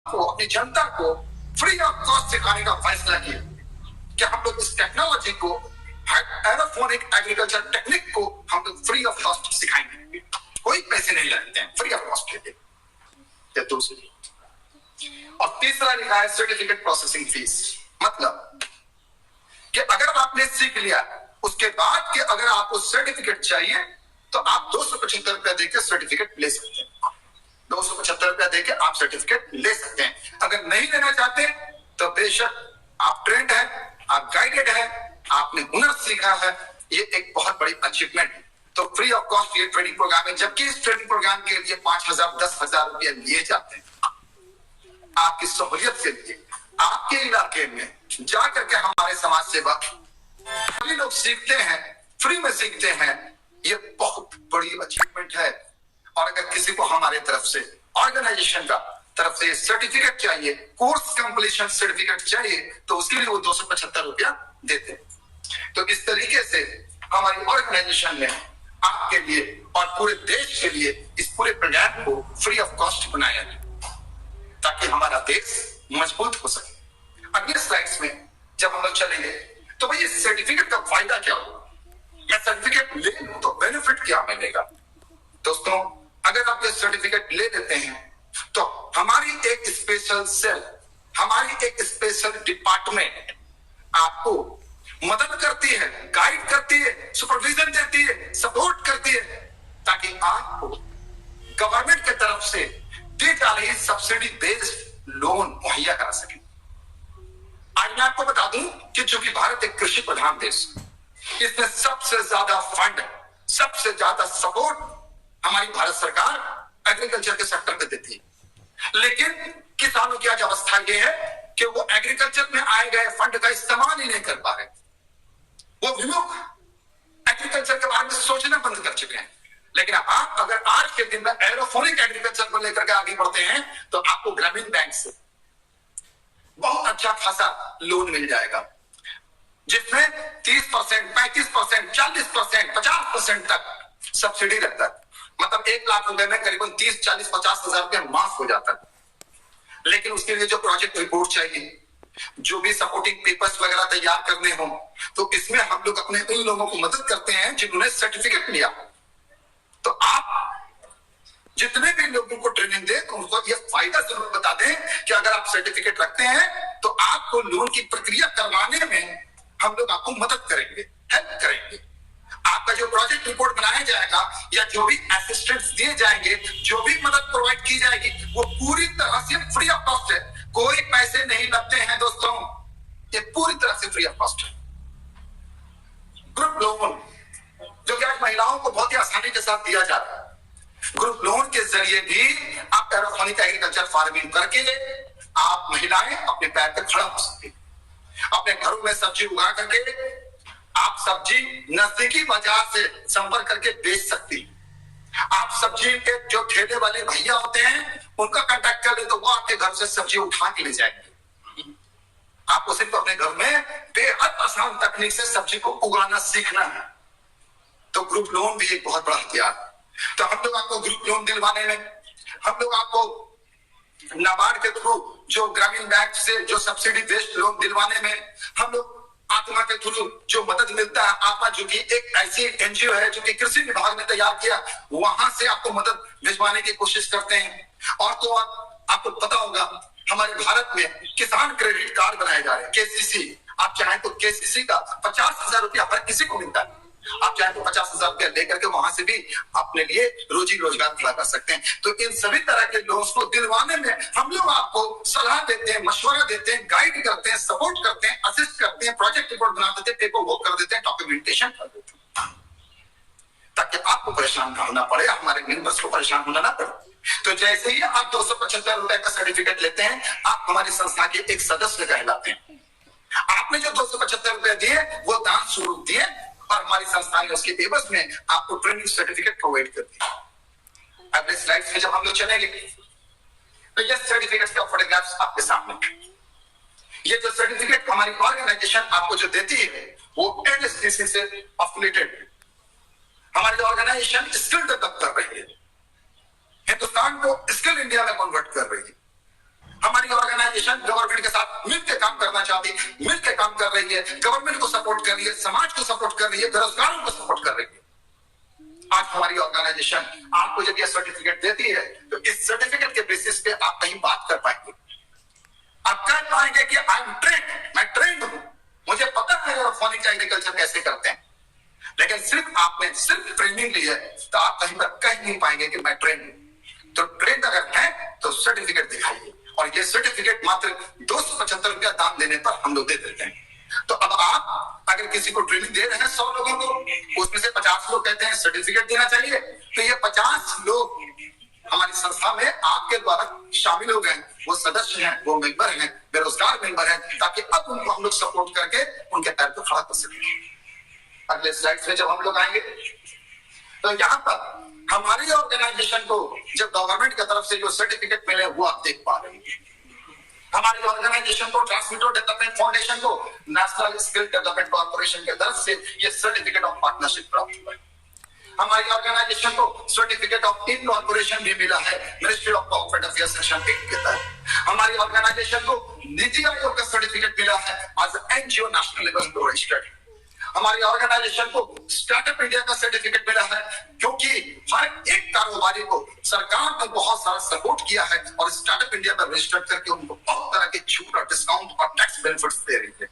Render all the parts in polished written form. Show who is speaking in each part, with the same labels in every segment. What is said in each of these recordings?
Speaker 1: को, अपनी जनता को फ्री ऑफ कॉस्ट सिखाने का फैसला किया कि हम लोग इस टेक्नोलॉजी को, एरोफोनिक एग्रीकल्चर टेक्निक को हम लोग फ्री ऑफ कॉस्ट सिखाएंगे, कोई पैसे नहीं लगते हैं, फ्री ऑफ कॉस्ट के लिए। दूसरी और तीसरा लिखा है सर्टिफिकेट प्रोसेसिंग फीस, मतलब कि अगर आपने सीख लिया उसके बाद के अगर आपको सर्टिफिकेट चाहिए तो आप 275 रुपया देकर सर्टिफिकेट ले सकते हैं। 275 रुपया देकर आप सर्टिफिकेट ले सकते हैं। अगर नहीं लेना चाहते तो बेशक आप ट्रेंड है, आप गाइडेड है, आपने हुनर सीखा है, ये एक बहुत बड़ी अचीवमेंट है। तो फ्री ऑफ कॉस्ट ये ट्रेनिंग प्रोग्राम है, जबकि इस ट्रेनिंग प्रोग्राम के लिए 5,000 10,000 रुपया लिए जाते हैं आपकी सहूलियत के लिए। आपके इलाके में जाकर के हमारे समाज सेवक सभी लोग सीखते हैं, फ्री में सीखते हैं, ये बहुत बड़ी अचीवमेंट है। और अगर किसी को हमारे तरफ से, ऑर्गेनाइजेशन का तरफ से सर्टिफिकेट चाहिए, कोर्स कंप्लीशन सर्टिफिकेट चाहिए, तो उसके लिए वो 275 रुपया देते हैं। तो इस तरीके से हमारी ऑर्गेनाइजेशन ने आपके लिए और पूरे देश के लिए इस पूरे प्रोग्राम को फ्री ऑफ कॉस्ट बनाया है ताकि हमारा देश मजबूत हो सके। अगले स्लाइड्स में जब हम लोग चलेंगे तो भाई इस सर्टिफिकेट का फायदा क्या होगा, मैं सर्टिफिकेट ले लूं तो बेनिफिट क्या मिलेगा। दोस्तों, अगर आप ये सर्टिफिकेट ले लेते हैं तो हमारी एक स्पेशल सेल, हमारी एक स्पेशल डिपार्टमेंट आपको मदद करती है, गाइड करती है, सुपरविजन देती है, सपोर्ट करती है, ताकि आपको गवर्नमेंट की तरफ से दी जा रही सब्सिडी बेस्ड लोन मुहैया करा सके। आज मैं आपको बता दूं कि चूंकि भारत एक कृषि प्रधान देश, इसमें सबसे ज्यादा फंड, सबसे ज्यादा सपोर्ट हमारी भारत सरकार एग्रीकल्चर के सेक्टर पे देती है। लेकिन किसानों की आज अवस्था यह है कि वो एग्रीकल्चर में आए गए फंड का इस्तेमाल ही नहीं कर पा रहे, वो विमुख एग्रीकल्चर के बारे में सोचना बंद कर चुके हैं। लेकिन आप अगर आज के दिन में एरोफोनिक एग्रीकल्चर को लेकर के आगे बढ़ते हैं तो आपको ग्रामीण बैंक से बहुत अच्छा खासा लोन मिल जाएगा, जिसमें 30%, 35%, 40%, 50% तक सब्सिडी रहता है। मतलब 1 लाख रुपए में करीबन 30, 40, 50,000 रुपया माफ हो जाता है। लेकिन उसके लिए जो प्रोजेक्ट रिपोर्ट चाहिए, जो भी सपोर्टिंग पेपर्स वगैरह तैयार करने हो, तो इसमें हम लोग अपने उन लोगों को मदद करते हैं जिन्होंने सर्टिफिकेट लिया। तो आप जितने भी लोगों को ट्रेनिंग दे तो उनको ये फायदा जरूर बता दें कि अगर आप सर्टिफिकेट रखते हैं तो आपको लोन की प्रक्रिया करवाने में हम लोग आपको मदद करेंगे, हेल्प करेंगे। आपका जो प्रोजेक्ट रिपोर्ट बनाया जाएगा या जो भी असिस्टेंस दिए जाएंगे, जो भी मदद प्रोवाइड की जाएगी, वो पूरी तरह से फ्री ऑफ कॉस्ट है, कोई पैसे नहीं लगते हैं दोस्तों, ये पूरी तरह से फ्री ऑफ कॉस्ट है। ग्रुप लोन जो कि आज महिलाओं को बहुत ही आसानी के साथ दिया जाता है, ग्रुप लोन के जरिए भी आप एरोफोनिक एग्रीकल्चर फार्मिंग करके आप महिलाएं अपने पैर पर खड़ा हो सकती हैं। अपने घरों में सब्जी उगा करके आप सब्जी नजदीकी बाजार से संपर्क करके बेच सकती हैं। आप सब्जी के जो ठेले वाले भैया होते हैं उनका कांटेक्ट कर ले तो वो आपके घर से सब्जी उठा के ले जाएंगे। आपको सिर्फ अपने घर में बेहद आसान तकनीक से सब्जी को उगाना सीखना है। तो ग्रुप लोन भी एक बहुत बड़ा हथियार है। तो हम लोग आपको ग्रुप लोन दिलवाने में, हम लोग आपको नाबार्ड के थ्रू जो ग्रामीण बैंक से जो सब्सिडी बेस्ड लोन दिलवाने में, हम लोग आत्मा के थ्रू जो मदद मिलता है, आत्मा जो कि एक ऐसी एनजीओ है जो कि कृषि विभाग ने तैयार किया, वहां से आपको मदद भिजवाने की कोशिश करते हैं। और तो आपको पता होगा हमारे भारत में किसान क्रेडिट कार्ड बनाए जा रहे हैं, केसीसी। आप चाहें तो केसीसी का 50,000 रुपया हर किसी को मिलता है। आप चाहे तो 50,000 रुपया लेकर के वहां से भी अपने लिए रोजी रोजगार खड़ा कर सकते हैं। तो इन सभी तरह के लोन्स को दिलवाने में हम लोग आपको सलाह देते हैं, मशवरा देते हैं, गाइड करते हैं, सपोर्ट करते हैं, असिस्ट करते हैं, प्रोजेक्ट रिपोर्ट बना देते हैं, पेपर वर्क कर देते हैं, डॉक्यूमेंटेशन कर देते हैं, ताकि आपको परेशान ना होना पड़े, हमारे मेंबर्स को परेशान होना ना पड़े। तो जैसे ही आप 275 रुपए का सर्टिफिकेट लेते हैं, आप हमारी संस्था के एक सदस्य कहलाते हैं। आपने जो 275 रुपए दिए वो दान स्वरूप दिए और हमारी संस्था ने उसके एवज में आपको ट्रेनिंग सर्टिफिकेट प्रोवाइड कर दिया। अगले स्लाइड्स में जब हम लोग चलेंगे तो ये सर्टिफिकेट्स का फोटोग्राफ्स आपके सामने। ये जो सर्टिफिकेट हमारी ऑर्गेनाइजेशन आपको जो देती है वो एनएसडीसी से एफिलिएटेड है। हमारी ऑर्गेनाइजेशन स्किल डेवलप कर रही है, हिंदुस्तान को स्किल इंडिया में कन्वर्ट कर रही है। हमारी ऑर्गेनाइजेशन गवर्नमेंट के साथ मिलकर काम करना चाहती है, मिलकर काम कर रही है, गवर्नमेंट को सपोर्ट कर रही है, समाज को सपोर्ट कर रही है, बेरोजगारों को सपोर्ट कर रही है। आज हमारी ऑर्गेनाइजेशन आपको जब यह सर्टिफिकेट देती है तो इस सर्टिफिकेट के बेसिस पे आप कहीं बात कर पाएंगे, आप कह पाएंगे कि आई एम ट्रेंड, मैं ट्रेंड हूं, मुझे पता है एरोफोनिक एग्रीकल्चर कैसे करते हैं। लेकिन सिर्फ आपने सिर्फ ट्रेनिंग ली है तो आप कहीं पर कह नहीं पाएंगे कि मैं ट्रेंड हूं। तो ट्रेंड अगर है तो सर्टिफिकेट दिखाइए, और ये सर्टिफिकेट मात्र 275 रुपया दाम देने पर हम लोग दे देते हैं। तो अब आप अगर किसी को ट्रेनिंग दे रहे हैं 100 लोगों को, उसमें से 50 लोग कहते हैं सर्टिफिकेट देना चाहिए, तो ये 50 लोग हमारी संस्था में आपके द्वारा शामिल हो गए, वो सदस्य हैं, वो मेंबर हैं, बेरोजगार मेंबर हैं, ताकि अब उनको हम लोग सपोर्ट करके उनके पैर पर खड़ा कर सकें। अगले स्लाइड में जब हम लोग आएंगे तो यहाँ पर हमारी ऑर्गेनाइजेशन को जब गवर्नमेंट की तरफ से जो सर्टिफिकेट मिले वो आप देख पा रहे हैं। हमारी ऑर्गेनाइजेशन को ट्रांसमिटर डेवलपमेंट फाउंडेशन को नेशनल स्किल डेवलपमेंट कॉर्पोरेशन की तरफ से ये सर्टिफिकेट ऑफ पार्टनरशिप प्राप्त हुआ है। हमारी ऑर्गेनाइजेशन को सर्टिफिकेट ऑफ इनकॉर्पोरेशन भी मिला है ministry of corporate affairs section 8 के तहत। हमारी ऑर्गेनाइजेशन को नीति आयोग का सर्टिफिकेट मिला है एज एनजीओ नेशनल लेवल पर रजिस्टर्ड। हमारी ऑर्गेनाइजेशन को स्टार्टअप इंडिया का सर्टिफिकेट मिला है, क्योंकि हर एक कारोबारी को सरकार ने बहुत सारा सपोर्ट किया है और स्टार्टअप इंडिया पर रजिस्टर करके उनको बहुत तरह के छूट और डिस्काउंट और टैक्स बेनिफिट्स दे रही है।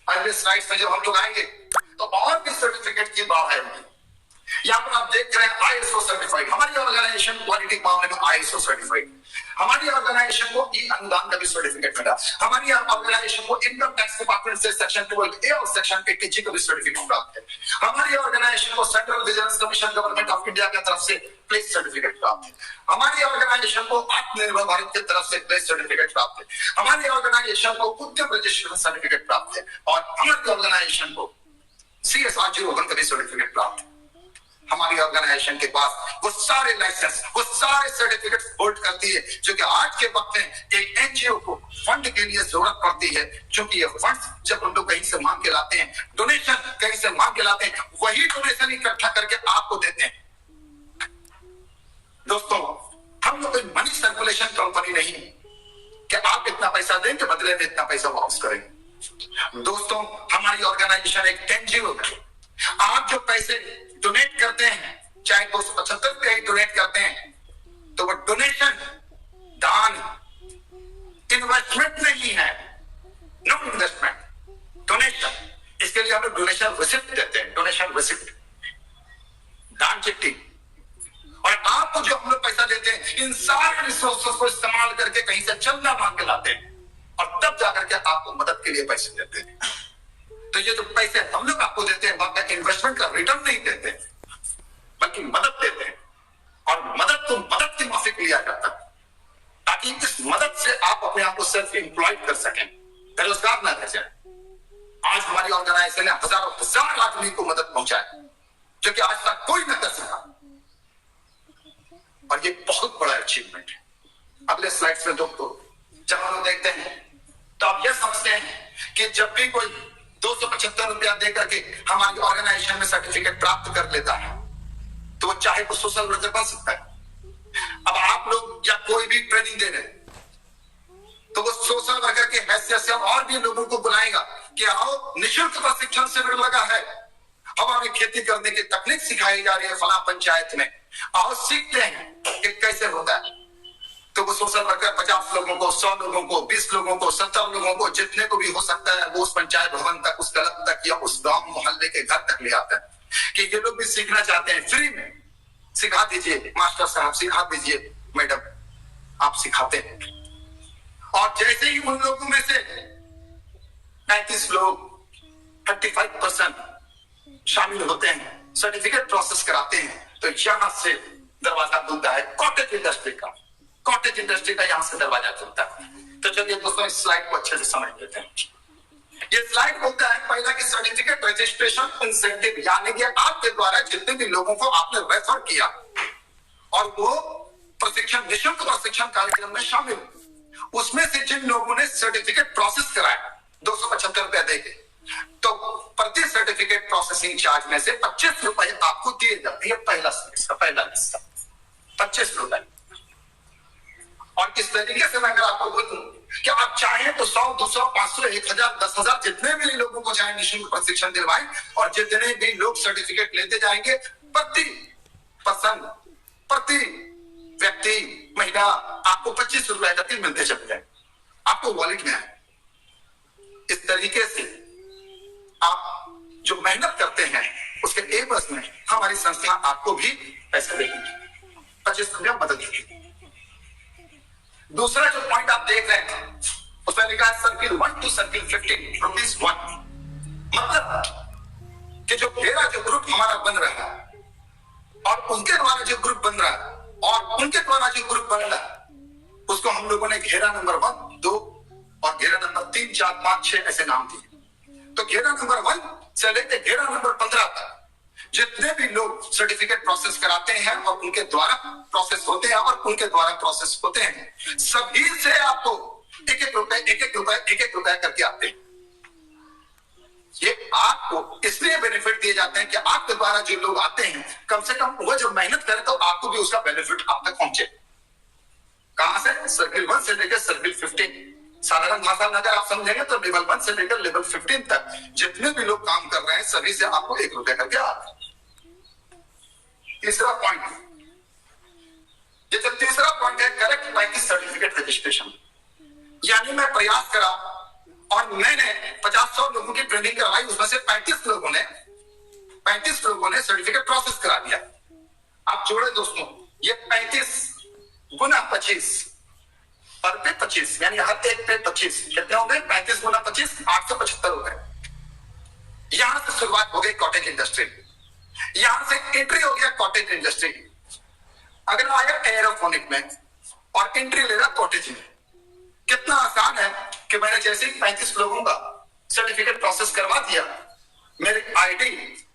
Speaker 1: अगले स्लाइड में जब हम लोग आएंगे तो और भी सर्टिफिकेट की बात आएगी। यहाँ पर आप देख रहे हैं आईएसओ सर्टिफाइड, हमारी ऑर्गेनाइजेशन क्वालिटी मामले में आईएसओ सर्टिफाइड। हमारी ऑर्गेनाइजेशन को ई अनुदान का भी सर्टिफिकेट मिला। हमारी ऑर्गेनाइजेशन को इनकम टैक्स डिपार्टमेंट से सेक्शन 12A और सेक्शन 80G का भी सर्टिफिकेट प्राप्त है। हमारी ऑर्गेनाइजेशन को central vigilance commission government of India की तरफ से प्लेस सर्टिफिकेट प्राप्त है। हमारी ऑर्गेनाइजेशन को आत्मनिर्भर भारत की तरफ से प्लेस सर्टिफिकेट प्राप्त है। हमारी ऑर्गेनाइजेशन को उद्यम रजिस्ट्रेशन सर्टिफिकेट प्राप्त है और हमारी ऑर्गेनाइजेशन को CSR 01 का भी सर्टिफिकेट प्राप्त है। हमारी ऑर्गेनाइजेशन के पास वो सारे लाइसेंस, वो सारे सर्टिफिकेट होल्ड करती है, जो कि आज के वक्त में एक एनजीओ को फंड के लिए जरूरत पड़ती है, क्योंकि ये फंड जब हम लोग कहीं से मांग के लाते हैं, डोनेशन कहीं से मांग के लाते हैं, वही डोनेशन इकट्ठा करके आपको देते हैं। दोस्तों, हम लोग कोई मनी सर्कुलेशन कंपनी नहीं कि आप इतना पैसा देंगे बदले में इतना पैसा वापस करेंगे। दोस्तों, हमारी ऑर्गेनाइजेशन एक एनजीओ है। आप जो पैसे डोनेट करते हैं, चाहे 275 रुपया ही डोनेट करते हैं, तो वो डोनेशन, दान, इन्वेस्टमेंट नहीं है, नो इन्वेस्टमेंट, डोनेशन। इसके लिए हम लोग डोनेशन रिसिप्ट देते हैं, डोनेशन रिसिप्ट, दान चिट्ठी। और आपको जो हम लोग पैसा देते हैं, इन सारे रिसोर्सेस को इस्तेमाल करके कहीं से चंदा मांग के लाते हैं और तब जाकर के आपको मदद के लिए पैसे देते हैं। तो ये जो पैसे हम लोग आपको देते हैं, वहां इन्वेस्टमेंट का रिटर्न नहीं देते, बल्कि मदद देते हैं। और मदद तो मदद की माफिक लिया जाता है, ताकि इस मदद से आप अपने आप को सेल्फ एम्प्लॉयड कर सकें, बेरोजगार ना रह जाए। आज हमारी ऑर्गेनाइजेशन ने हजारों हजार आदमी को मदद पहुंचाई, जो कि आज तक कोई न कर सका, और ये बहुत बड़ा अचीवमेंट है। अगले स्लाइड में दोस्तों जब हम लोग देखते हैं तो आप यह समझते हैं कि जब भी कोई 275 रुपया देकर के हमारी ऑर्गेनाइजेशन में सर्टिफिकेट प्राप्त कर लेता है, तो वो चाहे तो सोशल वर्कर बन सकता है। अब आप लोग या कोई भी ट्रेनिंग दे रहे हैं, तो वो सोशल वर्कर के हैसियत से और भी लोगों को बुलाएगा कि आओ, निःशुल्क प्रशिक्षण शिविर लगा है, हवा में खेती करने की तकनीक सिखाई जा रही है फला पंचायत में, आओ सीखते हैं कि कैसे होता है। तो वो सोशल वर्कर 50 लोगों को, 100 लोगों को, 20 लोगों को, 70 लोगों को, जितने को भी हो सकता है, वो उस पंचायत भवन तक, उस क्लब तक या उस गांव मोहल्ले के घर तक ले आता है कि ये लोग भी सीखना चाहते हैं, फ्री में सिखा दीजिए, मास्टर साहब सिखा दीजिए, मैडम आप सिखाते हैं। और जैसे ही उन लोगों में से 35 लोग 35% शामिल होते हैं, सर्टिफिकेट प्रोसेस कराते हैं, तो यहां से दरवाजा खुलता है कॉटेज इंडस्ट्री का, कॉटेज इंडस्ट्री का यहां से दरवाजा खुलता है। तो चलिए दोस्तों इस स्लाइड को अच्छे से समझ लेते हैं। ये स्लाइड बोलता है पहला कि सर्टिफिकेट रजिस्ट्रेशन इंसेंटिव, यानी कि आपके द्वारा जितने भी लोगों को आपने रेफर किया और वो प्रशिक्षण, निःशुल्क प्रशिक्षण कार्यक्रम में शामिल, उसमें से जिन लोगों ने सर्टिफिकेट प्रोसेस कराया 275 रुपया देके, तो प्रति सर्टिफिकेट प्रोसेसिंग चार्ज में से 25 रुपए आपको दिए जाते हैं। पहला हिस्सा 25 रुपए। और किस तरीके से मैं अगर आपको बोलूं कि आप चाहें तो 100, 200, 500, 1000, 10,000 जितने भी लोगों को चाहे निःशुल्क प्रशिक्षण दिलवाएं और जितने भी लोग सर्टिफिकेट लेते जाएंगे प्रति पर्सन, प्रति व्यक्ति, महीना आपको 25 रुपए तक मिलते चले जाए, आपको वॉलेट में आए। इस तरीके से आप जो मेहनत करते हैं उसके एवज में हमारी संस्था आपको भी पैसे देगी, 25 रुपया मदद देगी। दूसरा जो पॉइंट आप देख रहे हैं उसमें लिखा है सर्किल 1 to सर्किल 15 ₹1। मतलब कि जो मेरा जो ग्रुप हमारा बन रहा है और उनके द्वारा जो ग्रुप बन रहा है और उनके द्वारा जो ग्रुप बन रहा है उसको हम लोगों ने घेरा नंबर 1, 2 और घेरा नंबर 3, 4, 5, 6 ऐसे नाम दिए। तो घेरा नंबर 1 से लेकर घेरा नंबर 15 तक जितने भी लोग सर्टिफिकेट प्रोसेस कराते हैं और उनके द्वारा प्रोसेस होते हैं और उनके द्वारा प्रोसेस होते हैं, सभी से आपको एक एक रुपए करके आते हैं। ये आपको इसलिए बेनिफिट दिए जाते हैं कि आपके द्वारा जो लोग आते हैं कम से कम वो जब मेहनत करें तो आपको भी उसका बेनिफिट आप तक पहुंचे। कहां से? सर्किल 1 से लेकर सर्किल 15। साधारण भाषा में अगर आप समझेंगे तो लेवल 1 से लेकर लेवल 15 तक जितने भी लोग काम कर रहे हैं सभी से आपको 1 रुपया करके आता है। तीसरा पॉइंट, ये जो तीसरा पॉइंट है करेक्ट बैंक सर्टिफिकेट रजिस्ट्रेशन, यानी मैं प्रयास करा और मैंने 50-100 लोगों की ट्रेनिंग करवाई, उसमें से 35 लोगों ने सर्टिफिकेट प्रोसेस करा दिया। आप जोड़े दोस्तों, ये 35 गुना 25 पर पे 25 यानी हर एक पे 25 कितने हो गए? 35 गुना 25 875 हो गए। यहां से शुरुआत हो गई कॉटेज इंडस्ट्री, यहां से एंट्री हो गया कॉटेज इंडस्ट्री। अगर आया एयरोफोनिक में और एंट्री ले रहा कॉटेज में, कितना आसान है कि मैंने जैसे ही 35 लोगों का सर्टिफिकेट प्रोसेस करवा दिया, मेरी आईडी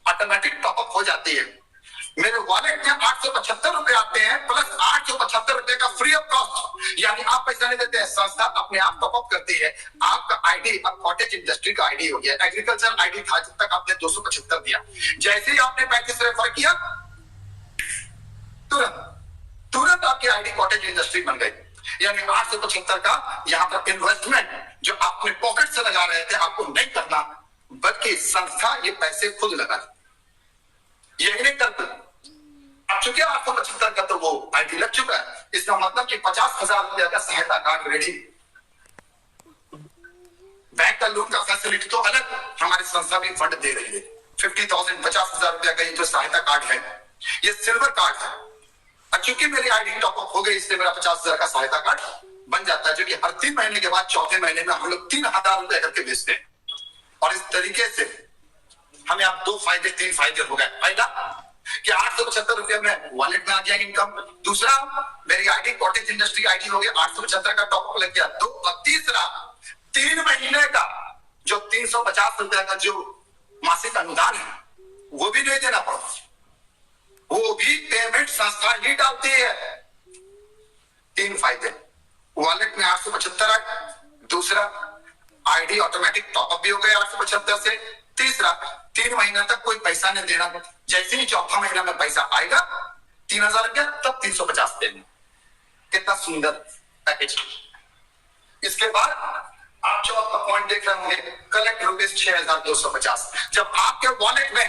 Speaker 1: ऑटोमेटिक टॉपअप हो जाती है। मेरे वॉलेट में 875 रुपए आते हैं प्लस 875 रुपए का फ्री ऑफ कॉस्ट, यानी आप पैसा नहीं देते हैं, संस्था अपने आप टॉपअप करती है। आपका आईडी अब कॉटेज इंडस्ट्री का आईडी हो गया। एग्रीकल्चर आईडी था जब तक आपने 275 दिया, जैसे ही आपने 35 रेफर किया तुरंत आपकी आईडी कॉटेज इंडस्ट्री बन गई। यानी 875 का यहाँ पर इन्वेस्टमेंट जो आपने पॉकेट से लगा रहे थे आपको नहीं करना, बल्कि संस्था ये पैसे खुद लगा यही नहीं करती। अब चूंकि 875 का तो वो आईडी लग चुका है, इसका मतलब कि 50,000 रुपया का सहायता कार्ड रेडी। बैंक का लोन का फैसिलिटी तो अलग, हमारी संस्था भी फंड दे रही है। 50,000 50,000 रुपया का ये जो सहायता कार्ड है ये सिल्वर कार्ड है। चूंकि मेरी आईडी टॉपअप हो गई इसलिए मेरा 50,000 का सहायता कार्ड बन जाता है, जो कि हर 3 महीने के बाद चौथे महीने में हम लोग 3,000 रुपए करके बेचते हैं। और इस तरीके से हमें अब 3 फायदे हो गए। फायदा कि 875 रुपए में वॉलेट में आ गया इनकम, दूसरा मेरी आईडी कॉटेज इंडस्ट्री आईडी हो गया, 875 का टॉपअप लग गया, दो, और तीसरा 3 महीने का जो 350 रुपए का जो मासिक अनुदान है वो भी नहीं देना पड़ा, वो भी पेमेंट संस्था ही डालती है। 3 फायदे, वॉलेट में 875 आए, दूसरा आईडी ऑटोमेटिक टॉपअप भी हो गया 875 से, तीसरा 3 महीना तक कोई पैसा नहीं देना, जैसे ही चौथा महीना में पैसा आएगा 3,000 रुपया तब 350 देना। कितना सुंदर पैकेज। इसके बाद आप जो पॉइंट देख रहे होंगे कलेक्ट ₹6,250, जब आपके वॉलेट में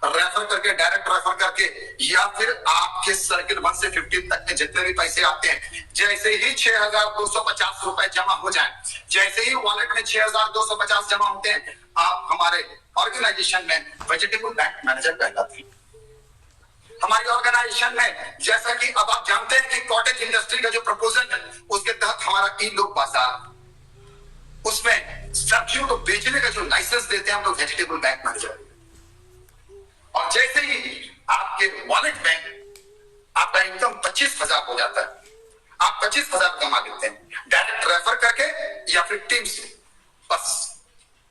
Speaker 1: रेफर करके, डायरेक्ट रेफर करके या फिर आपके सर्किल 1 से 15 तक के जितने भी पैसे आते हैं, जैसे ही 6,250 रुपए जमा हो जाए, जैसे ही वॉलेट में 6,250 जमा होते हैं, आप हमारे ऑर्गेनाइजेशन में वेजिटेबल बैंक मैनेजर कहलाते हैं। हमारी ऑर्गेनाइजेशन में जैसा कि अब आप जानते हैं कि कॉटेज इंडस्ट्री का जो प्रपोजल है उसके तहत हमारा ई लोक बाजार, उसमें सब्जियों को बेचने का जो लाइसेंस देते हैं हम लोग वेजिटेबल बैंक मैनेजर। और जैसे ही आपके वॉलेट में आपका इनकम 25,000 हो जाता है, आप 25,000 कमा लेते हैं डायरेक्ट रेफर करके या फिर टीम से। बस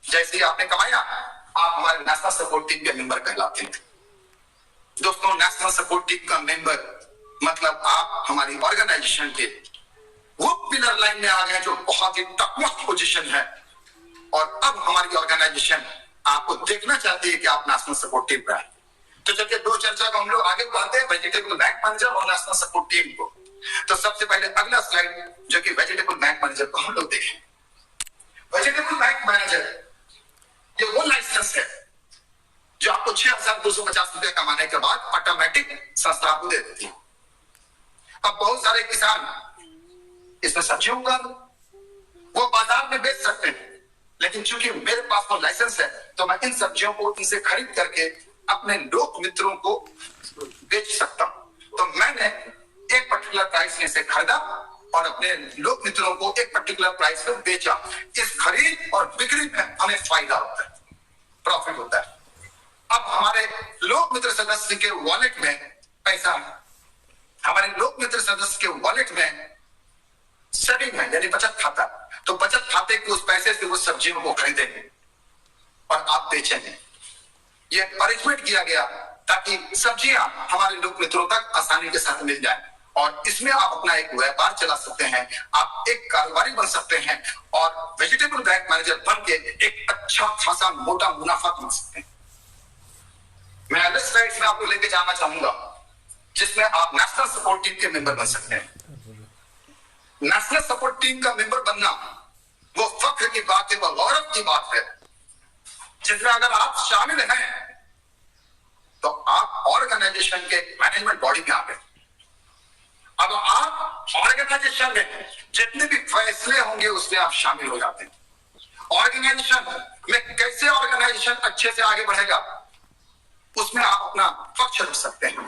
Speaker 1: जैसे ही आपने कमाया आप हमारे नेशनल सपोर्ट टीम के मेंबर कहलाते हैं। दोस्तों, नेशनल सपोर्ट टीम का मेंबर मतलब आप हमारी ऑर्गेनाइजेशन के वो पिलर लाइन में आ गए जो बहुत ही टॉपमोस्ट पोजीशन है। और अब हमारी ऑर्गेनाइजेशन आपको देखना चाहती है कि आप नेशनल सपोर्ट टीम पर आए। तो चलिए दो चर्चा को हम लोग आगे बढ़ाते हैं, वेजिटेबल बैंक मैनेजर और नेशनल सपोर्ट टीम को। तो सबसे पहले अगला स्लाइड जो कि वेजिटेबल बैंक मैनेजर मैनेजर को हम लोग देखें। वेजिटेबल बैंक मैनेजर ये वो लाइसेंस है जो आपको 6,250 रुपए कमाने के बाद ऑटोमेटिक संस्था को दे देती है। अब बहुत सारे किसान इसमें सब्जियों का वो बाजार में बेच सकते हैं, लेकिन चूंकि मेरे पास वो लाइसेंस है तो मैं इन सब्जियों को इनसे खरीद करके अपने लोक मित्रों को बेच सकता हूं। तो मैंने एक पर्टिकुलर प्राइस में से खरीदा और अपने लोक मित्रों को एक पर्टिकुलर प्राइस में बेचा। इस खरीद और बिक्री में हमें फायदा होता है, प्रॉफिट होता है। अब हमारे लोक मित्र सदस्य के वॉलेट में पैसा है, हमारे लोक मित्र सदस्य के वॉलेट में सेविंग है यानी बचत खाता, तो बचत खाते के उस पैसे से वो सब्जियों को खरीदेंगे और आप बेचेंगे। ये अरेंजमेंट किया गया ताकि सब्जियां हमारे लोक मित्रों तक आसानी के साथ मिल जाए और इसमें आप अपना एक व्यापार चला सकते हैं, आप एक कारोबारी बन सकते हैं और वेजिटेबल बैंक मैनेजर बन के एक अच्छा खासा मोटा मुनाफा कमा सकते हैं। मैं अगले स्लाइड्स में आपको लेके जाना चाहूंगा जिसमें आप नेशनल सपोर्ट टीम के मेंबर बन सकते हैं। नेशनल सपोर्ट टीम का मेंबर बनना वो फख्र की बात है, वो गौरव की बात है, जिसमें अगर आप शामिल हैं तो आप ऑर्गेनाइजेशन के मैनेजमेंट बॉडी में आ गए। अब आप ऑर्गेनाइजेशन में जितने भी फैसले होंगे उसमें आप शामिल हो जाते हैं। ऑर्गेनाइजेशन में कैसे ऑर्गेनाइजेशन अच्छे से आगे बढ़ेगा उसमें आप अपना पक्ष रख सकते हैं।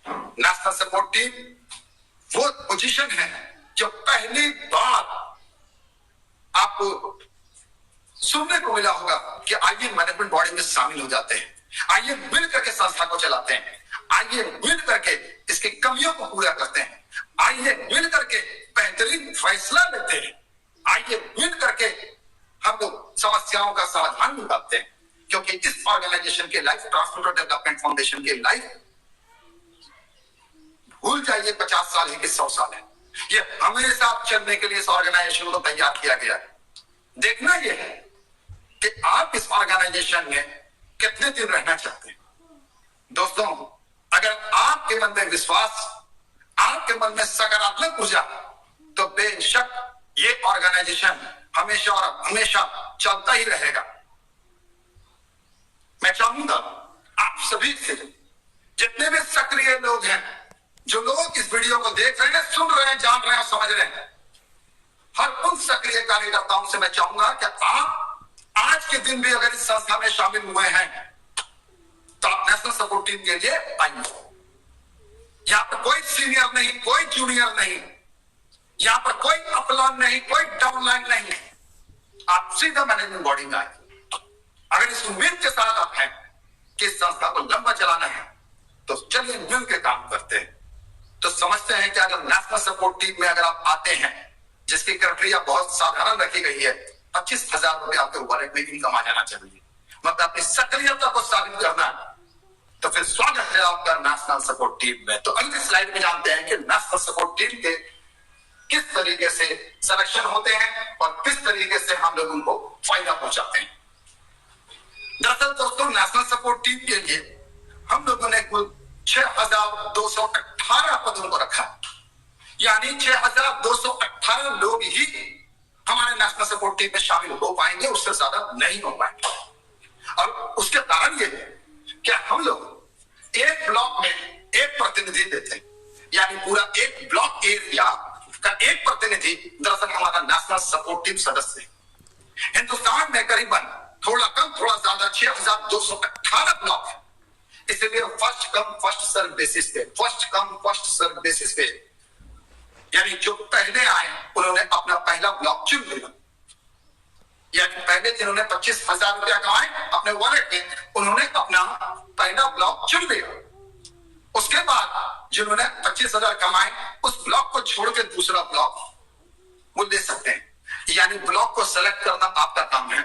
Speaker 1: नेशनल सपोर्ट टीम वो पोजीशन है जो पहली बार आपको सुनने को मिला होगा कि आइए मैनेजमेंट बॉडी में शामिल हो जाते हैं, आइए मिल करके संस्था को चलाते हैं, आइए मिल करके इसकी कमियों को पूरा करते हैं, आइए मिल करके बेहतरीन फैसला लेते हैं, आइए मिल करके हम लोग समस्याओं का समाधान निकालते हैं। क्योंकि इस ऑर्गेनाइजेशन के लाइफ, ट्रांसपोर्टर डेवलपमेंट फाउंडेशन के लाइफ भूल जाइए 50 साल है कि 100 साल है, ये हमेशा चलने के लिए इस ऑर्गेनाइजेशन को तैयार किया गया है। देखना यह है कि आप इस ऑर्गेनाइजेशन में कितने दिन रहना चाहते हैं। दोस्तों, अगर आपके मन में विश्वास, आपके मन में सकारात्मक ऊर्जा, तो बेशक ये ऑर्गेनाइजेशन हमेशा और हमेशा चलता ही रहेगा। मैं चाहूंगा आप सभी से, जितने भी सक्रिय लोग हैं, जो लोग इस वीडियो को देख रहे हैं, सुन रहे हैं, जान रहे हैं, समझ रहे हैं, हर उन सक्रिय कार्यकर्ताओं से मैं चाहूंगा कि आप आज के दिन भी अगर इस संस्था में शामिल हुए हैं तो आप नेशनल सपोर्ट टीम के लिए आइए। यहां पर कोई सीनियर नहीं, कोई जूनियर नहीं, यहां पर कोई अपलाइन नहीं, कोई डाउनलाइन नहीं, आप सीधा मैनेजमेंट बॉडी में आए। अगर इस उम्मीद के साथ आप हैं कि इस संस्था को लंबा चलाना है तो चलिए मिल के काम करते हैं। तो समझते हैं कि अगर नेशनल सपोर्ट टीम में अगर आप आते हैं, जिसकी प्रक्रिया बहुत साधारण रखी गई है, 25,000 रुपए आपके वॉलेट में इनकम आ जाना चाहिए, मतलब अपनी सक्रियता को साबित करना है, तो फिर स्वागत है आपका नेशनल सपोर्ट टीम में। तो अगली स्लाइड में जानते हैं कि नेशनल सपोर्ट टीम के किस तरीके से सिलेक्शन होते हैं और किस तरीके से हम लोग उनको फायदा पहुंचाते हैं। दरअसल दोस्तों, नेशनल सपोर्ट टीम के लिए हम लोगों ने कुल 6,218 पदों को रखा, यानी 6,218 लोग ही हमारे नेशनल सपोर्ट टीम में शामिल हो पाएंगे, उससे ज्यादा नहीं हो पाएंगे। और उसके कारण ये है कि हम लोग एक ब्लॉक में एक प्रतिनिधि देते हैं, यानी पूरा एक ब्लॉक एरिया का एक प्रतिनिधि दरअसल हमारा नेशनल सपोर्ट टीम सदस्य है। हिंदुस्तान में करीबन थोड़ा कम थोड़ा ज्यादा 6,218 ब्लॉक है, इसलिए first come first serve basis पे, first come first serve basis पे, यानी जो पहले आए उन्होंने अपना पहला ब्लॉक चुन लिया, यानी पहले जिन्होंने 25,000 रुपया कमाए अपने वॉलेट में, उन्होंने अपना पहला ब्लॉक चुन लिया। उसके बाद जिन्होंने 25,000 कमाए, उस ब्लॉक को छोड़ के दूसरा ब्लॉक वो ले सकते हैं, यानी ब्लॉक को सेलेक्ट करना आपका काम है।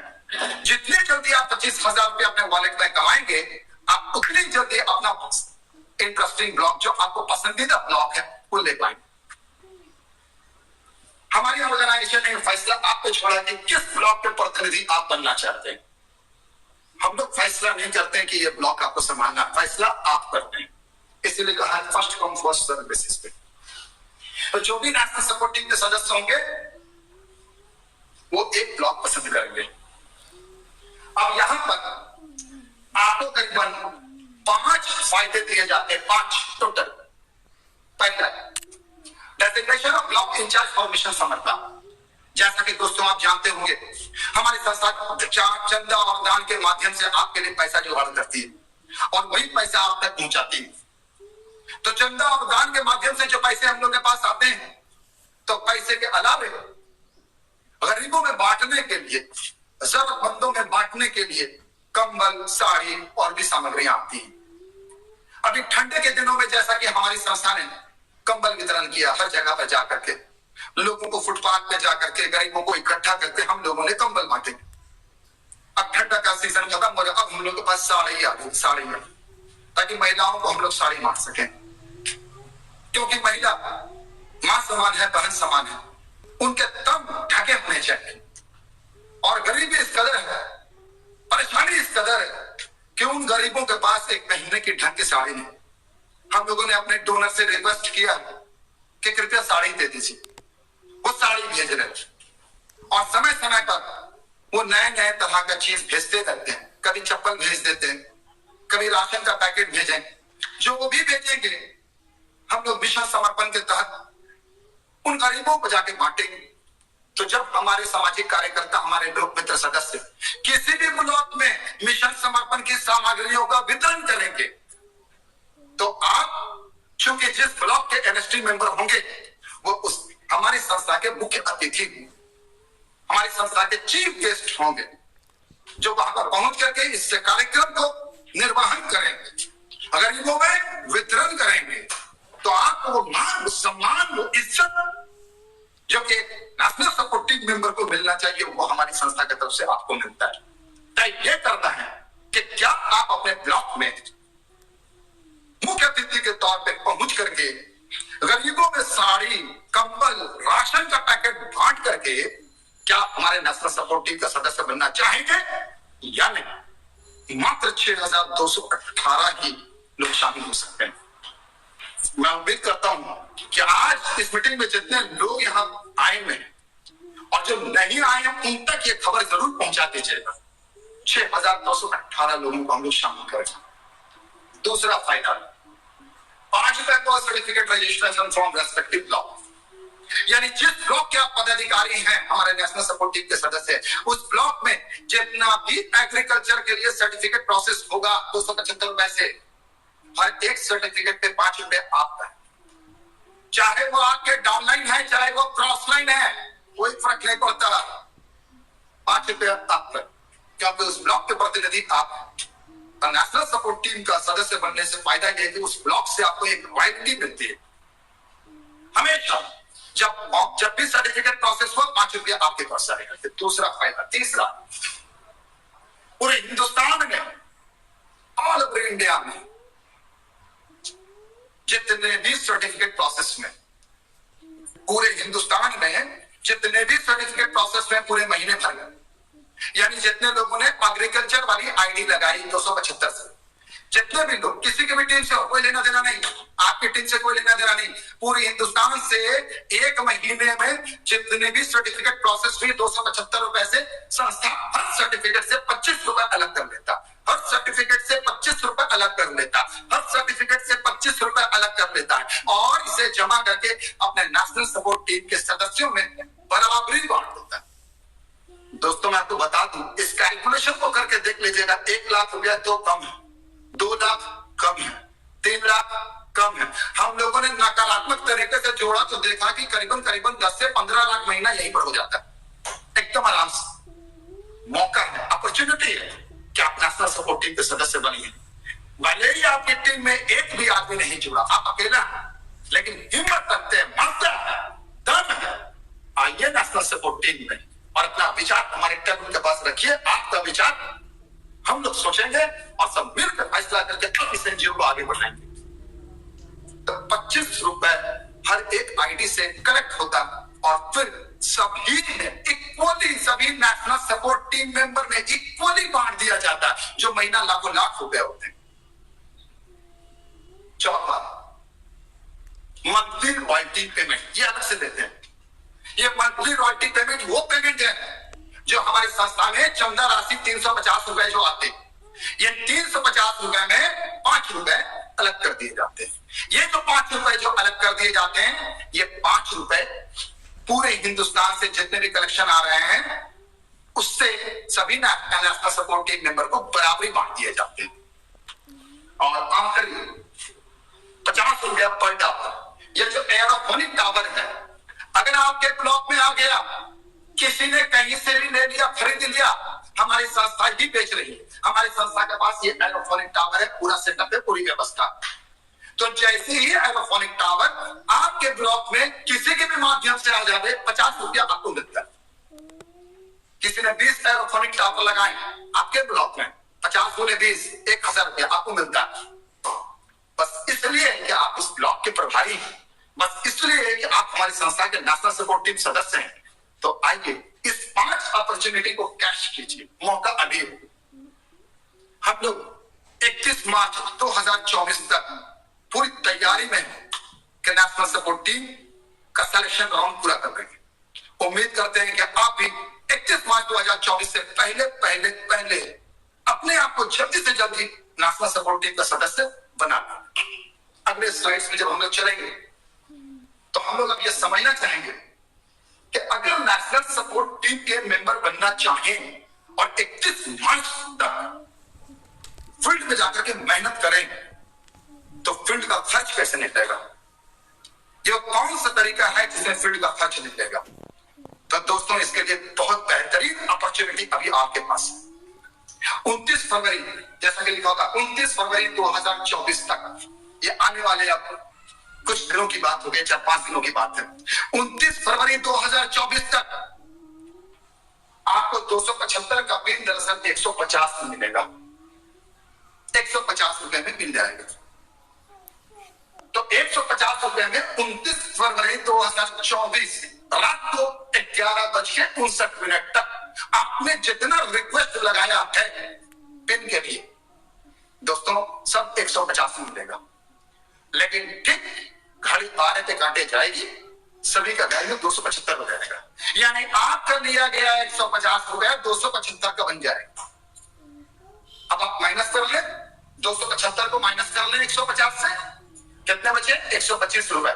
Speaker 1: जितनी जल्दी आप 25,000 रुपये अपने वॉलेट में कमाएंगे, आप उतनी जल्दी अपना इंटरेस्टिंग ब्लॉक, जो आपको पसंदीदा ब्लॉक है, वो ले पाएंगे। हमारी ऑर्गेनाइजेशन ने फैसला आपको छोड़ा कि किस ब्लॉक के प्रतिनिधि आप बनना चाहते हैं। हम लोग फैसला नहीं करते हैं कि ये ब्लॉक आपको संभालना, फैसला आप करते हैं, इसीलिए कहा है first come first serve basis पे। तो जो भी नेशनल सपोर्ट टीम के सदस्य होंगे तकरीबन 5 फायदे दिए जाते हैं, 5 टोटल। पहला, designation of block in charge for mission Samarpan. जैसा कि दोस्तों आप जानते होंगे, हमारी संस्था चंदा और दान के माध्यम से आपके लिए पैसा जुगाड़ करती है और वही पैसा आप तक पहुंचाती है। तो चंदा और दान के माध्यम से जो पैसे हम लोग के पास आते हैं, तो पैसे के अलावे गरीबों में बांटने के लिए, जरूरतमंदों में बांटने के लिए कंबल, साड़ी और भी सामग्रियां आती हैं। अभी ठंडे के दिनों में जैसा कि हमारी संस्था ने कंबल वितरण किया, हर जगह पर जाकर के लोगों को, फुटपाथ पे जाकर के गरीबों को इकट्ठा करके हम लोगों ने कंबल बांटे। अब ठंडा का सीजन खत्म हो रहा, अब हम लोग के पास साड़ी आ गई, साड़ी में, ताकि महिलाओं को हम लोग साड़ी बांट सकें, क्योंकि महिला मां समान है, बहन समान है, उनके तन ढके होने चाहिए। और गरीबी इस कदर है, परेशानी इस कदर है कि उन गरीबों के पास एक महीने की ढंग की साड़ी नहीं। हम लोगों ने अपने डोनर से रिक्वेस्ट किया कि कृपया साड़ी दे दीजिए, वो साड़ी भेज रहे और समय समय पर वो नए नए तरह का चीज भेजते रहते हैं। कभी चप्पल भेज देते हैं, कभी राशन का पैकेट भेजें, जो वो भी भेजेंगे हम लोग मिशन समर्पण के तहत उन गरीबों को जाके बांटेंगे। तो जब हमारे सामाजिक कार्यकर्ता, हमारे लोक मित्र सदस्य किसी भी ब्लॉक में मिशन समर्पण की सामग्रियों का वितरण करेंगे, तो आप चूंकि जिस ब्लॉक के एनएसटी मेंबर होंगे, वो उस हमारी संस्था के मुख्य अतिथि, हमारी संस्था के चीफ गेस्ट होंगे, जो वहां पर पहुंच करके इस कार्यक्रम को निर्वहन करेंगे, गरीबों में वितरण करेंगे। तो आपको वो मान, वो सम्मान, वो इज्जत जो कि नेशनल सपोर्ट टीम मेंबर को मिलना चाहिए, वो हमारी संस्था की तरफ से आपको मिलता है। तय ये करना है कि क्या आप अपने ब्लॉक में मुख्य अतिथि के तौर पे पहुंच करके गरीबों में साड़ी, कंबल, राशन का पैकेट बांट करके क्या हमारे नेशनल सपोर्ट टीम का सदस्य बनना चाहेंगे या नहीं? मात्र 6,218 ही लोग शामिल हो सकते हैं। मैं उम्मीद करता हूं कि आज इस मीटिंग में जितने लोग यहाँ आएंगे और जो नहीं आए हैं, उन तक ये खबर जरूर पहुंचा दीजिएगा। 6,218 लोगों को हम लोग शामिल करेंगे। दूसरा फायदा, 5 रुपए को certificate registration from respective block. यानी जिस ब्लॉक के आप पदाधिकारी हैं, हमारे नेशनल सपोर्ट टीम के सदस्य, उस ब्लॉक में जितना भी एग्रीकल्चर के लिए सर्टिफिकेट प्रोसेस होगा, 275 रुपए से हर एक सर्टिफिकेट पे 5 रुपए आपका है। चाहे वो आपके डाउनलाइन है, चाहे वो क्रॉस लाइन है, कोई फर्क नहीं पड़ता, 5 रुपए आपका, क्योंकि उस ब्लॉक के प्रतिनिधि आप। नेशनल सपोर्ट टीम का सदस्य बनने से फायदा यह है कि उस ब्लॉक से आपको एक रॉयल्टी मिलती है। हमेशा जब भी सर्टिफिकेट प्रोसेस हो, 5 रुपया आपके पास आएगा। दूसरा फायदा। तीसरा, पूरे हिंदुस्तान में, ऑल ओवर इंडिया में जितने भी सर्टिफिकेट प्रोसेस में, पूरे हिंदुस्तान में जितने भी सर्टिफिकेट प्रोसेस में पूरे महीने भर गए, यानी जितने लोगों ने एग्रीकल्चर वाली आईडी लगाई 275 से, जितने भी लोग, किसी की भी टीम से कोई लेना देना नहीं, आपकी टीम से कोई लेना देना नहीं, पूरे हिंदुस्तान से एक महीने में जितने भी सर्टिफिकेट प्रोसेस हुई 275 रुपए से, संस्था हर सर्टिफिकेट से 25 रुपए अलग कर लेता, हर सर्टिफिकेट से 25 रुपए अलग कर लेता, हर सर्टिफिकेट से 25 रुपए अलग कर लेता है और इसे जमा करके अपने नेशनल सपोर्ट टीम के सदस्यों में बराबरी बांट देता है। दोस्तों मैं आपको बता दूं, इस कैलकुलेशन को करके देख लीजिएगा। 1 लाख रुपया तो कम है, 2 लाख कम है, 3 लाख कम है। हम लोगों ने नकारात्मक तरीके से जोड़ा तो देखा कि करीबन 10 से 15 लाख महीना यहीं पर हो जाता है, एकदम आराम से। मौका है, अपॉर्चुनिटी है कि आप नेशनल सपोर्ट टीम के सदस्य बनिए। भले ही आपकी टीम में एक भी आदमी नहीं जुड़ा, आप अकेला है, लेकिन हिम्मत रखते हैं, मरता है, दम है, आइए नेशनल सपोर्ट टीम में और अपना विचार हमारे टेबल के पास रखिए। आपका विचार हम लोग सोचेंगे और सब मिलकर फैसला करके अब इस एनजीओ को आगे बढ़ाएंगे। तो 25 रुपए हर एक आईडी से कलेक्ट होता और फिर सभी ने इक्वली, सभी नेशनल सपोर्ट टीम मेंबर में इक्वली बांट दिया जाता, जो महीना लाखों लाख रुपए होते हैं। चौथा, मंथली रॉयल्टी पेमेंट, ये अलग से देते हैं। ये मंथली रॉयल्टी पेमेंट वो पेमेंट है जो हमारी संस्था में चंदा राशि 350 रुपए जो आते, ये 350 रुपए दिए जाते हैं। ये 5 रुपए पूरे हिंदुस्तान से जितने भी कलेक्शन आ रहे हैं उससे सभी नेशनल सपोर्ट टीम मेंबर को बराबरी बांट दिए जाते हैं। और आखिरी 50 रुपया पर टावर। ये जो एरोफोनिक टावर है, अगर आपके ब्लॉक में आ गया, किसी ने कहीं से भी ले लिया, खरीद लिया, हमारी संस्था ही बेच रही है। हमारी संस्था के पास ये एरोफोनिक टावर है, पूरा सेटअप है, पूरी व्यवस्था। तो जैसे ही एरोफोनिक टावर आपके ब्लॉक में किसी के भी माध्यम से आ जाए, 50 रुपया आपको मिलता है। किसी ने 20 एरोफोनिक टावर लगाए आपके ब्लॉक में, 50 गुने 20, 1000 रुपया आपको मिलता है। बस इसलिए कि आप इस ब्लॉक के प्रभारी हैं, बस इसलिए कि आप हमारी संस्था के नेशनल सपोर्ट टीम सदस्य हैं। तो आइए इस 5 अपॉर्चुनिटी को कैश कीजिए, मौका अभी है। हम लोग 31 मार्च 2024 तक पूरी तैयारी में कि नेशनल सपोर्ट टीम का सिलेक्शन राउंड पूरा कर देंगे। उम्मीद करते हैं कि आप भी 31 मार्च 2024 से पहले अपने आप को जल्दी से जल्दी नेशनल सपोर्ट टीम का सदस्य बना लें। अगले स्लाइड्स में जब हम लोग चलेंगे तो हम लोग अब ये समझना चाहेंगे कि अगर नेशनल सपोर्ट टीम के मेंबर बनना चाहें और 31 मार्च तक फील्ड में जाकर के मेहनत करें तो फील्ड का खर्च कैसे निकलेगा? ये कौन सा तरीका है जिससे फील्ड का खर्च निकलेगा? तो दोस्तों, इसके लिए बहुत बेहतरीन अपॉर्चुनिटी अभी आपके पास है। 29 फरवरी, जैसा कि लिखा होगा 29 फरवरी 2024 तक, ये आने वाले अब कुछ दिनों की बात हो गई, 4-5 दिनों की बात है। 29 फरवरी 2024 तक आपको 275 का पिन दरअसल 150 में मिलेगा, 150 रुपए में मिल जाएगा। तो 150 रुपए में 29 फरवरी 2024 रात को 11:59 तक आपने जितना रिक्वेस्ट लगाया है पिन के लिए, दोस्तों सब 150 में मिलेगा। लेकिन ठीक घड़ी 12 पे काटे जाएगी, सभी का वैल्यू 275 हो जाएगा। यानी आपका लिया गया 150 रुपया 275 का बन जाएगा। अब आप माइनस कर ले, 275 को माइनस कर ले 150 से, कितने बचे? 125 रुपए।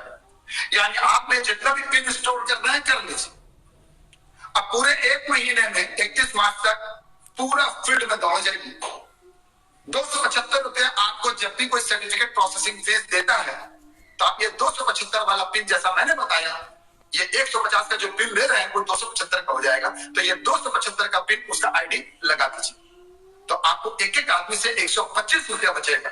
Speaker 1: यानी आपने जितना भी पिन स्टोर करना है कर लीजिए। अब पूरे 1 महीने में 31 मार्च तक पूरा फील्ड में दौड़ जाएगी। 275 रुपए आपको जब भी कोई सर्टिफिकेट प्रोसेसिंग फीस देता है तो आप ये 275 वाला पिन, जैसा मैंने बताया, ये 150 का जो पिन ले रहे हैं वो 275 का हो जाएगा। तो ये 275 का पिन, उसका आईडी लगा दीजिए, तो आपको एक आदमी से 125 रुपया बचेगा।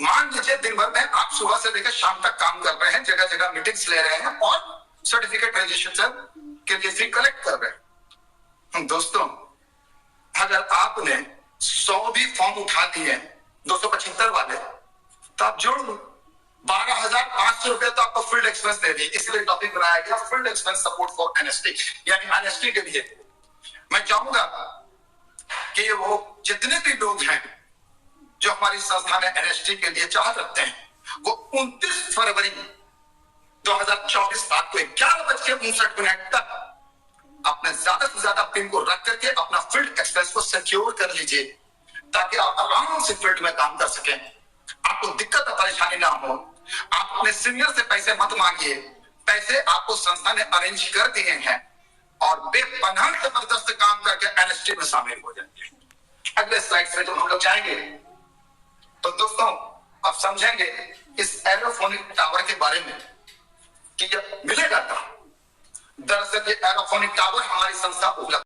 Speaker 1: मान लीजिए दिन भर में आप सुबह से लेकर शाम तक काम कर रहे हैं, जगह जगह मीटिंग्स ले रहे हैं और सर्टिफिकेट रजिस्ट्रेशन के लिए फी कलेक्ट कर रहे हैं। दोस्तों, अगर आपने 100 भी फॉर्म उठा दिए 275 वाले, तो आप जोड़ लो 12,500 रुपए तो आपको फील्ड एक्सपेंस दे दिए। इसलिए टॉपिक बनाया गया field expense support for NST, यानी एनएसटी के लिए। मैं चाहूंगा कि वो जितने भी लोग हैं जो हमारी संस्था में एनएसटी के लिए चाहत रखते हैं, वो 29 फरवरी 2024 रात को 11:59 तक अपने ज्यादा से ज्यादा पिन को रख करके अपना फील्ड एक्सपेंस को सिक्योर कर लीजिए, ताकि आप आराम से फील्ड में काम कर सकें, आपको दिक्कत और परेशानी ना हो। आप अपने सीनियर से पैसे मत मांगिए, पैसे आपको संस्था ने अरेंज कर दिए हैं और बेपनाह जबरदस्त काम करके एनएसटी में शामिल हो जाएंगे। अगले स्लाइड से जब हम लोग जाएंगे तो दोस्तों आप समझेंगे इस एरोफोनिक टावर के बारे में कि ये मिलेगा। दरअसल ये एरोफोनिक टावर हमारी संस्था उपलब्ध